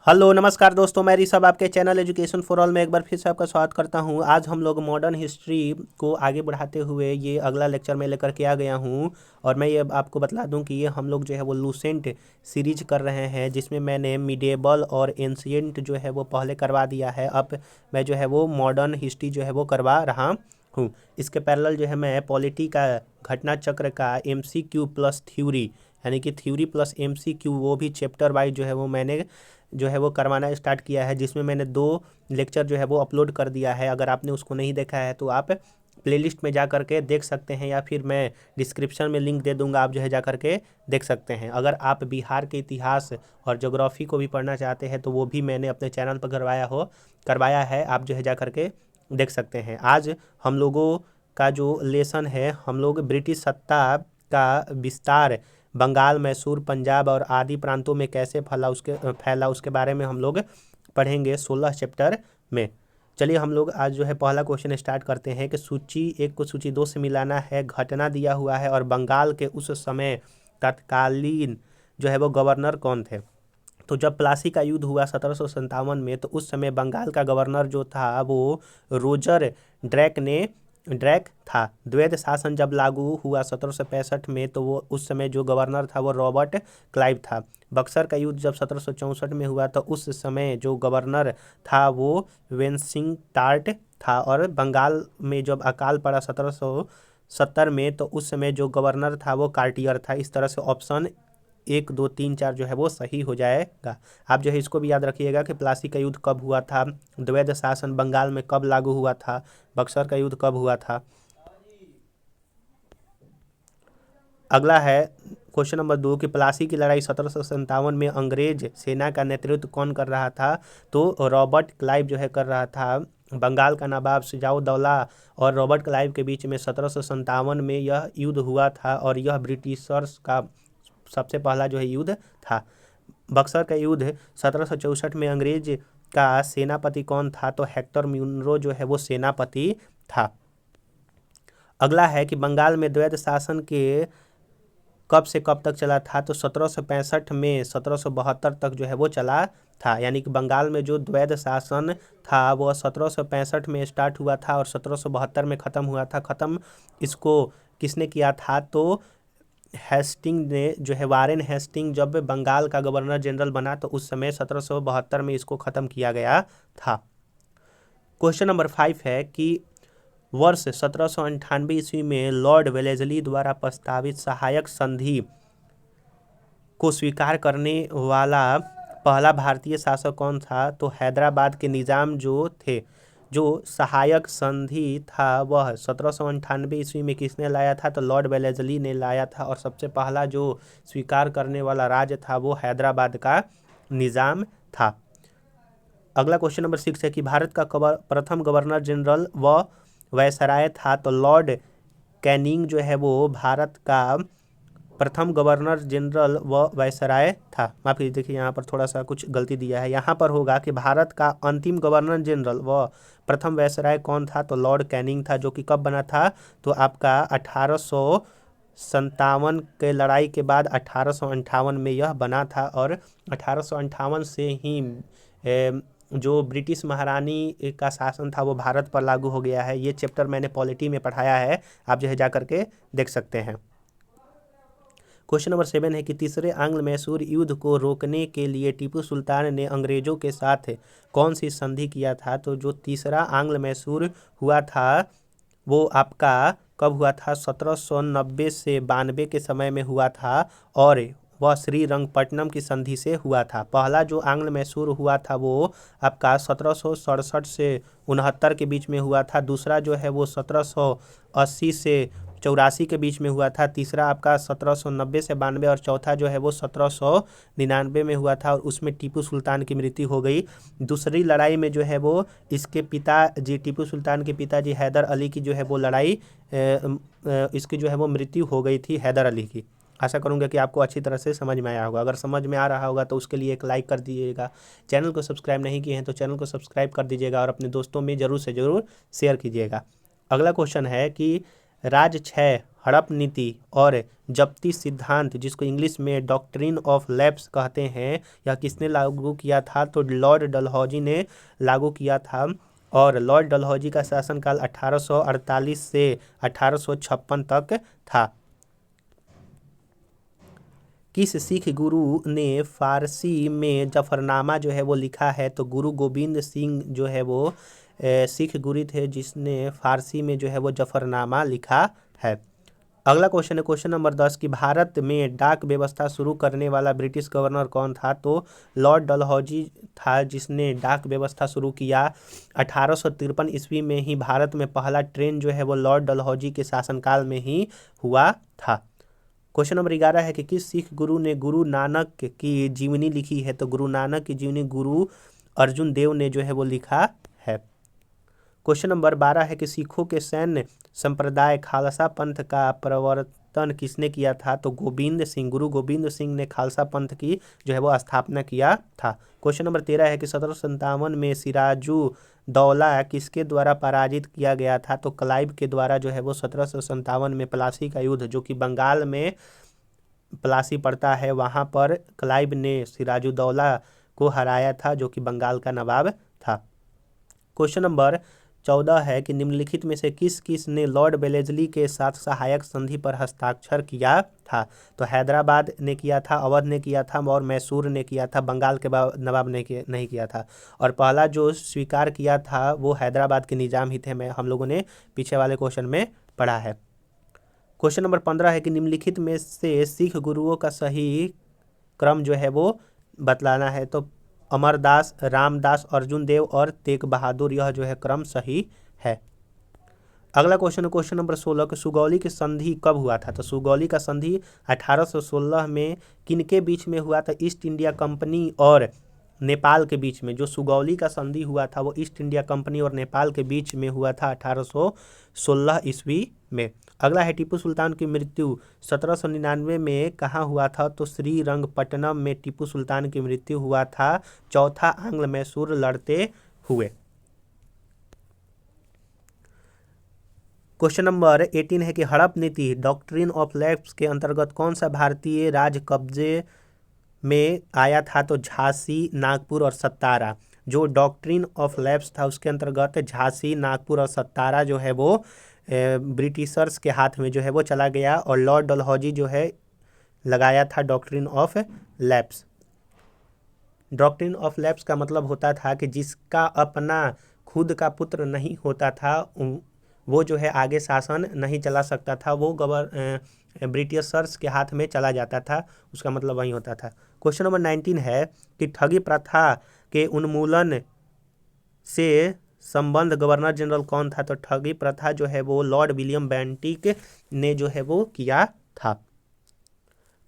Hello नमस्कार दोस्तों, मैं ऋषभ आपके चैनल एजुकेशन फॉर ऑल में एक बार फिर से आपका स्वागत करता हूं। आज हम लोग मॉडर्न हिस्ट्री को आगे बढ़ाते हुए ये अगला लेक्चर में लेकर के आ गया हूं। और मैं ये आपको बता दूं कि ये हम लोग जो है वो लूसेंट सीरीज कर रहे हैं, जिसमें मैंने मिडेबल और एंशिएंट जो है वो पहले करवा दिया है। अब मैं जो है वो मॉडर्न हिस्ट्री जो है वो करवा रहा हूँ। इसके पैरेलल जो है मैं पॉलिटी का घटना चक्र का MCQ प्लस थ्योरी, यानी कि थ्योरी प्लस MCQ, वो भी चैप्टर वाइज जो है वो मैंने जो है वो करवाना स्टार्ट किया है, जिसमें मैंने 2 लेक्चर जो है वो अपलोड कर दिया है। अगर आपने उसको नहीं देखा है तो आप प्लेलिस्ट में जा कर के देख सकते हैं, या फिर मैं डिस्क्रिप्शन में लिंक दे दूंगा, आप जो है जा कर के देख सकते हैं। अगर आप बिहार के इतिहास और ज्योग्राफी को भी पढ़ना चाहते हैं तो वो भी मैंने अपने चैनल पर करवाया है, आप जो है जा कर के देख सकते हैं। आज हम लोगों का जो लेसन है, हम लोग ब्रिटिश सत्ता का विस्तार बंगाल, मैसूर, पंजाब और आदि प्रांतों में कैसे फैला उसके बारे में हम लोग पढ़ेंगे 16 चैप्टर में। चलिए हम लोग आज जो है पहला क्वेश्चन स्टार्ट करते हैं कि सूची 1 को सूची 2 से मिलाना है। घटना दिया हुआ है और बंगाल के उस समय तत्कालीन जो है वो गवर्नर कौन थे। तो जब प्लासी का युद्ध हुआ 1757 में, तो उस समय बंगाल का गवर्नर जो था वो रोजर ड्रैक था। द्वैध शासन जब लागू हुआ 1765 में, तो वो उस समय जो गवर्नर था वो रॉबर्ट क्लाइव था। बक्सर का युद्ध जब 1764 में हुआ, तो उस समय जो गवर्नर था वो वेंसिंगटॉर्ट था। और बंगाल में जब अकाल पड़ा 1770 में, तो उस समय जो गवर्नर था वो कार्टियर था। इस तरह से ऑप्शन 1, 2, 3, 4 जो है वो सही हो जाएगा। आप जो है इसको भी याद रखिएगा कि प्लासी का युद्ध कब हुआ था, द्वैध शासन बंगाल में कब लागू हुआ था, बक्सर का युद्ध कब हुआ था। अगला है क्वेश्चन नंबर 2 कि प्लासी की लड़ाई 1757 में अंग्रेज सेना का नेतृत्व कौन कर रहा था। तो रॉबर्ट क्लाइव जो है कर रहा था। बंगाल का नवाब सिराजउद्दौला और रॉबर्ट क्लाइव के बीच में 1757 में यह युद्ध हुआ था, और यह ब्रिटिशर्स का सबसे पहला जो है युद्ध था। बक्सर का युद्ध 1764 में अंग्रेज का सेनापति कौन था। तो हेक्टर म्यूनरो जो है वो सेनापति था। अगला है कि बंगाल में द्वैध शासन के कब से कब तक चला था। तो 1765 में 1772 तक जो है वो चला था। यानी कि बंगाल में जो द्वैध शासन था वो 1765 में स्टार्ट हुआ था और 1772 में ख़त्म हुआ था। ख़त्म इसको किसने किया था। तो हेस्टिंग ने जो है, वारेन हेस्टिंग जब बंगाल का गवर्नर जनरल बना, तो उस समय 1772 में इसको ख़त्म किया गया था। क्वेश्चन नंबर 5 है कि वर्ष 1798 ईस्वी में लॉर्ड वेलेस्ली द्वारा प्रस्तावित सहायक संधि को स्वीकार करने वाला पहला भारतीय शासक कौन था। तो हैदराबाद के निज़ाम जो सहायक संधि था वह 1798 ईस्वी में किसने लाया था। तो लॉर्ड वेलेस्ली ने लाया था, और सबसे पहला जो स्वीकार करने वाला राज्य था वो हैदराबाद का निज़ाम था। अगला क्वेश्चन नंबर 6 है कि भारत का प्रथम गवर्नर जनरल व वायसराय था। तो लॉर्ड कैनिंग जो है वो भारत का प्रथम गवर्नर जनरल व वायसराय था। माफ कीजिए, देखिए यहाँ पर थोड़ा सा कुछ गलती दिया है। यहाँ पर होगा कि भारत का अंतिम गवर्नर जनरल व प्रथम वायसराय कौन था। तो लॉर्ड कैनिंग था, जो कि कब बना था। तो आपका 1857 के लड़ाई के बाद 1858 में यह बना था, और 1858 से ही जो ब्रिटिश महारानी का शासन था वो भारत पर लागू हो गया है। ये चैप्टर मैंने पॉलिटी में पढ़ाया है, आप जो है जा करके देख सकते हैं। क्वेश्चन नंबर 7 है कि तीसरे आंग्ल मैसूर युद्ध को रोकने के लिए टीपू सुल्तान ने अंग्रेजों के साथ कौन सी संधि किया था। तो जो तीसरा आंग्ल मैसूर हुआ था वो आपका कब हुआ था। 1790 से 92 के समय में हुआ था, और वह श्रीरंगपट्टनम की संधि से हुआ था। पहला जो आंग्ल मैसूर हुआ था वो आपका 1767 से 69 के बीच में हुआ था। दूसरा जो है वो 1780 से 84 के बीच में हुआ था। तीसरा आपका 1790 से 92, और चौथा जो है वो 1799 में हुआ था, और उसमें टीपू सुल्तान की मृत्यु हो गई। दूसरी लड़ाई में जो है वो इसके पिताजी, टीपू सुल्तान के पिताजी हैदर अली की जो है वो लड़ाई इसकी जो है वो मृत्यु हो गई थी, हैदर अली की। आशा करूंगा कि आपको अच्छी तरह से समझ में आया होगा। अगर समझ में आ रहा होगा तो उसके लिए एक लाइक कर दीजिएगा। चैनल को सब्सक्राइब नहीं किए हैं तो चैनल को सब्सक्राइब कर दीजिएगा, और अपने दोस्तों में ज़रूर से ज़रूर शेयर कीजिएगा। अगला क्वेश्चन है कि राज 6 हड़प नीति और जब्ती सिद्धांत, जिसको इंग्लिश में डॉक्ट्रिन ऑफ लैप्स कहते हैं, यह किसने लागू किया था? तो लॉर्ड डलहौजी ने लागू किया था। और लॉर्ड डलहौजी का शासनकाल 1848 से 1856 तक था। किस सिख गुरु ने फारसी में जफरनामा जो है वो लिखा है? तो गुरु गोविंद सिंह जो है वो सिख गुरु थे जिसने फारसी में जो है वो जफरनामा लिखा है। अगला क्वेश्चन है क्वेश्चन नंबर 10 कि भारत में डाक व्यवस्था शुरू करने वाला ब्रिटिश गवर्नर कौन था? तो लॉर्ड डलहौजी था जिसने डाक व्यवस्था शुरू किया। 1853 ईस्वी में ही भारत में पहला ट्रेन जो है वो लॉर्ड डलहौजी के शासनकाल में ही हुआ था। क्वेश्चन नंबर 11 है कि किस सिख गुरु ने गुरु नानक की जीवनी लिखी है? तो गुरु नानक की जीवनी गुरु अर्जुन देव ने जो है वो लिखा है। क्वेश्चन नंबर 12 है कि सिखों के सैन्य संप्रदाय खालसा पंथ का प्रवर्तन किसने किया था? तो गोविंद सिंह, गुरु गोविंद सिंह ने खालसा पंथ की जो है वो स्थापना किया था। क्वेश्चन नंबर 13 है कि 1757 में सिराजू दौला किसके द्वारा पराजित किया गया था? तो क्लाइव के द्वारा जो है वो 1757 में प्लासी का युद्ध, जो कि बंगाल में प्लासी पड़ता है, वहाँ पर क्लाइव ने सिराजुद्दौला को हराया था, जो कि बंगाल का नवाब था। क्वेश्चन नंबर 14 है कि निम्नलिखित में से किस किस ने लॉर्ड वेलेस्ली के साथ सहायक संधि पर हस्ताक्षर किया था? तो हैदराबाद ने किया था, अवध ने किया था और मैसूर ने किया था। बंगाल के नवाब ने नहीं किया था। और पहला जो स्वीकार किया था वो हैदराबाद के निजाम ही थे। हम लोगों ने पीछे वाले क्वेश्चन में पढ़ा है। क्वेश्चन नंबर 15 है कि निम्नलिखित में से सिख गुरुओं का सही क्रम जो है वो बतलाना है। तो अमरदास, रामदास, अर्जुन देव और तेग बहादुर, यह जो है क्रम सही है। अगला क्वेश्चन नंबर 16 कि सुगौली की संधि कब हुआ था? तो सुगौली का संधि 1816 में किनके बीच में हुआ था? ईस्ट इंडिया कंपनी और नेपाल के बीच में। जो सुगौली का संधि हुआ था वो ईस्ट इंडिया कंपनी और नेपाल के बीच में हुआ था 1816 ईस्वी में। अगला है टीपू सुल्तान की मृत्यु 1799 में कहाँ हुआ था? तो श्रीरंगपट्टनम में टीपू सुल्तान की मृत्यु हुआ था, चौथा आंग्ल मैसूर लड़ते हुए। क्वेश्चन नंबर 18 है कि हड़प नीति डॉक्ट्रिन ऑफ लैप्स के अंतर्गत कौन सा भारतीय राज कब्जे में आया था? तो झांसी, नागपुर और सत्तारा। जो डॉक्ट्रिन ऑफ लैप्स था उसके अंतर्गत झांसी, नागपुर और सत्तारा जो है वो ब्रिटिशर्स के हाथ में जो है वो चला गया। और लॉर्ड डलहौजी जो है लगाया था doctrine of lapse. Doctrine of lapse का मतलब होता था कि जिसका अपना खुद का पुत्र नहीं होता था वो जो है आगे शासन नहीं चला सकता था, वो ब्रिटिशर्स के हाथ में चला जाता था, उसका मतलब वही होता था। क्वेश्चन नंबर 19 है कि ठगी प्रथा के उन्मूलन से संबंध गवर्नर जनरल कौन था? तो ठगी प्रथा जो है वो लॉर्ड विलियम बेंटिक ने जो है वो किया था।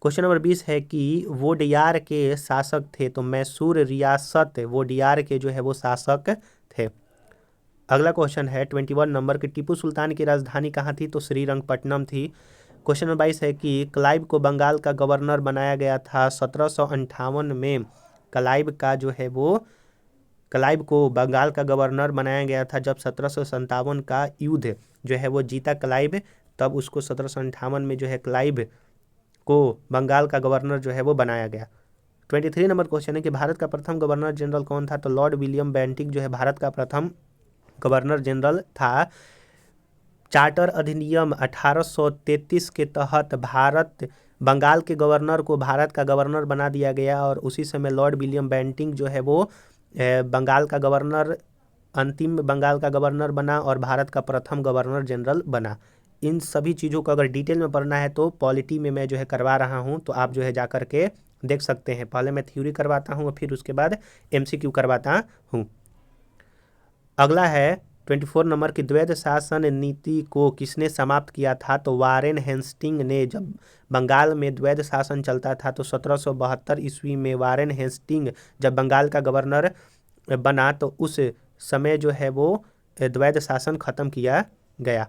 क्वेश्चन नंबर 20 है कि वोडियार के शासक थे? तो मैसूर रियासत वोडियार के जो है वो शासक थे। अगला क्वेश्चन है 21 नंबर कि टीपू सुल्तान की राजधानी कहाँ थी? तो श्रीरंगपट्टनम थी। क्वेश्चन नंबर 22 है कि क्लाइव को बंगाल का गवर्नर बनाया गया था 1758 में। क्लाइव को बंगाल का गवर्नर बनाया गया था जब 1757 का युद्ध जो है वो जीता क्लाइव, तब उसको 1758 में जो है क्लाइव को बंगाल का गवर्नर जो है वो बनाया गया। 23 नंबर क्वेश्चन है कि भारत का प्रथम गवर्नर जनरल कौन था? तो लॉर्ड विलियम बेंटिक जो है भारत का प्रथम गवर्नर जनरल था। चार्टर अधिनियम 1833 के तहत बंगाल के गवर्नर को भारत का गवर्नर बना दिया गया और उसी समय लॉर्ड विलियम बेंटिक जो है वो अंतिम बंगाल का गवर्नर बना और भारत का प्रथम गवर्नर जनरल बना। इन सभी चीज़ों को अगर डिटेल में पढ़ना है तो पॉलिटी में मैं जो है करवा रहा हूँ, तो आप जो है जा कर के देख सकते हैं। पहले मैं थ्योरी करवाता हूँ और फिर उसके बाद MCQ करवाता हूँ। अगला है 24 नंबर की द्वैध शासन नीति को किसने समाप्त किया था? तो वारेन हेस्टिंग ने। जब बंगाल में द्वैध शासन चलता था तो 1772 ईस्वी में वारेन हेस्टिंग जब बंगाल का गवर्नर बना तो उस समय जो है वो द्वैध शासन खत्म किया गया।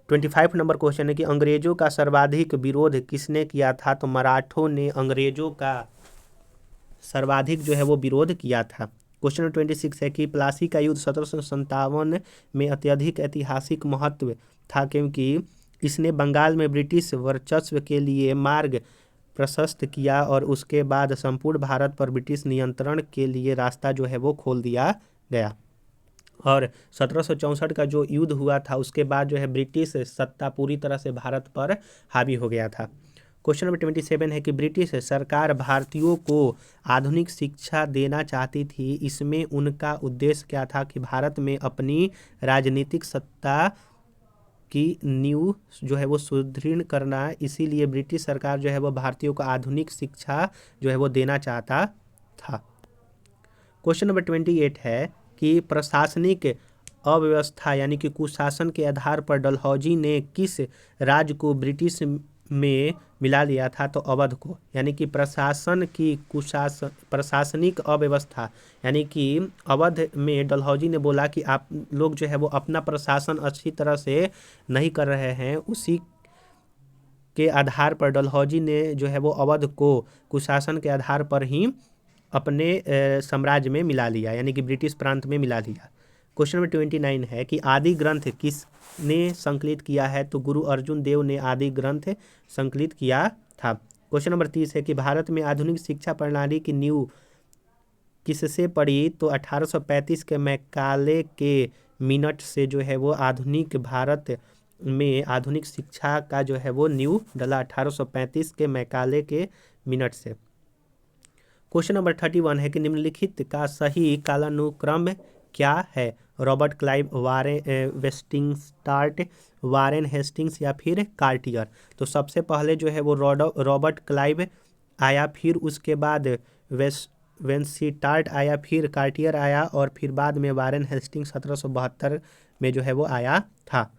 25 नंबर क्वेश्चन है कि अंग्रेजों का सर्वाधिक विरोध किसने किया था? तो मराठों ने अंग्रेजों का सर्वाधिक जो है वो विरोध किया था। क्वेश्चन नंबर 26 है कि प्लासी का युद्ध 1757 में अत्यधिक ऐतिहासिक महत्व था क्योंकि इसने बंगाल में ब्रिटिश वर्चस्व के लिए मार्ग प्रशस्त किया और उसके बाद संपूर्ण भारत पर ब्रिटिश नियंत्रण के लिए रास्ता जो है वो खोल दिया गया। और 1764 का जो युद्ध हुआ था उसके बाद जो है ब्रिटिश सत्ता पूरी तरह से भारत पर हावी हो गया था। क्वेश्चन नंबर 27 है कि ब्रिटिश सरकार भारतीयों को आधुनिक शिक्षा देना चाहती थी, इसमें उनका उद्देश्य क्या था? कि भारत में अपनी राजनीतिक सत्ता की नींव जो है वो सुदृढ़ करना, इसीलिए ब्रिटिश सरकार जो है वो भारतीयों को आधुनिक शिक्षा जो है वो देना चाहता था। क्वेश्चन नंबर 28 है कि प्रशासनिक अव्यवस्था यानी कि कुशासन के आधार पर डलहौजी ने किस राज्य को ब्रिटिश में मिला लिया था? तो अवध को। यानी कि प्रशासनिक अव्यवस्था यानी कि अवध में डलहौजी ने बोला कि आप लोग जो है वो अपना प्रशासन अच्छी तरह से नहीं कर रहे हैं, उसी के आधार पर डलहौजी ने जो है वो अवध को कुशासन के आधार पर ही अपने साम्राज्य में मिला लिया, यानी कि ब्रिटिश प्रांत में मिला लिया। क्वेश्चन नंबर 29 है कि आदि ग्रंथ किसने संकलित किया है? तो गुरु अर्जुन देव ने आदि ग्रंथ संकलित किया था। क्वेश्चन नंबर 30 है कि भारत में आधुनिक शिक्षा प्रणाली की नींव किससे पड़ी? तो 1835 के मैकाले के मिनट से जो है वो आधुनिक भारत में आधुनिक शिक्षा का जो है वो नींव डला, 1835 के मैकाले के मिनट से। क्वेश्चन नंबर 31 है कि निम्नलिखित का सही कालानुक्रम क्या है? रॉबर्ट क्लाइव, वेस्टिंगस्टार्ट, वारेन हेस्टिंग्स या फिर कार्टियर? तो सबसे पहले जो है वो रॉबर्ट क्लाइव आया, फिर उसके बाद वेस्टिंगस्टार्ट आया, फिर कार्टियर आया और फिर बाद में वारेन हेस्टिंग्स 1772 में जो है वो आया था।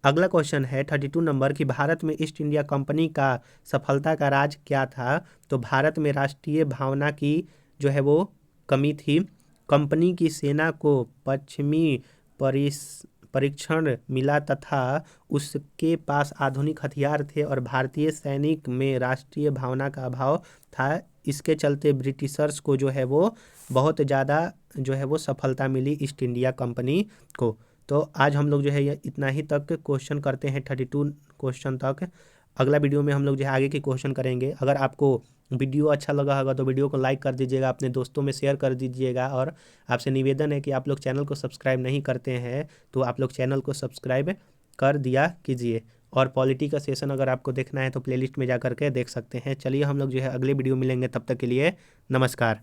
अगला क्वेश्चन है 32 नंबर कि भारत में ईस्ट इंडिया कंपनी का सफलता का राज क्या था? तो भारत में राष्ट्रीय भावना की जो है वो कमी थी। कंपनी की सेना को पश्चिमी परीक्षण मिला तथा उसके पास आधुनिक हथियार थे और भारतीय सैनिक में राष्ट्रीय भावना का अभाव था। इसके चलते ब्रिटिशर्स को जो है वो बहुत ज़्यादा जो है वो सफलता मिली ईस्ट इंडिया कंपनी को। तो आज हम लोग जो है ये इतना ही तक क्वेश्चन करते हैं, 32 क्वेश्चन तक। अगला वीडियो में हम लोग जो है आगे के क्वेश्चन करेंगे। अगर आपको वीडियो अच्छा लगा होगा तो वीडियो को लाइक कर दीजिएगा, अपने दोस्तों में शेयर कर दीजिएगा और आपसे निवेदन है कि आप लोग चैनल को सब्सक्राइब नहीं करते हैं तो आप लोग चैनल को सब्सक्राइब कर दिया कीजिए। और पॉलिटी का सेशन अगर आपको देखना है तो प्लेलिस्ट में जा करके देख सकते हैं। चलिए हम लोग जो है अगले वीडियो मिलेंगे, तब तक के लिए नमस्कार।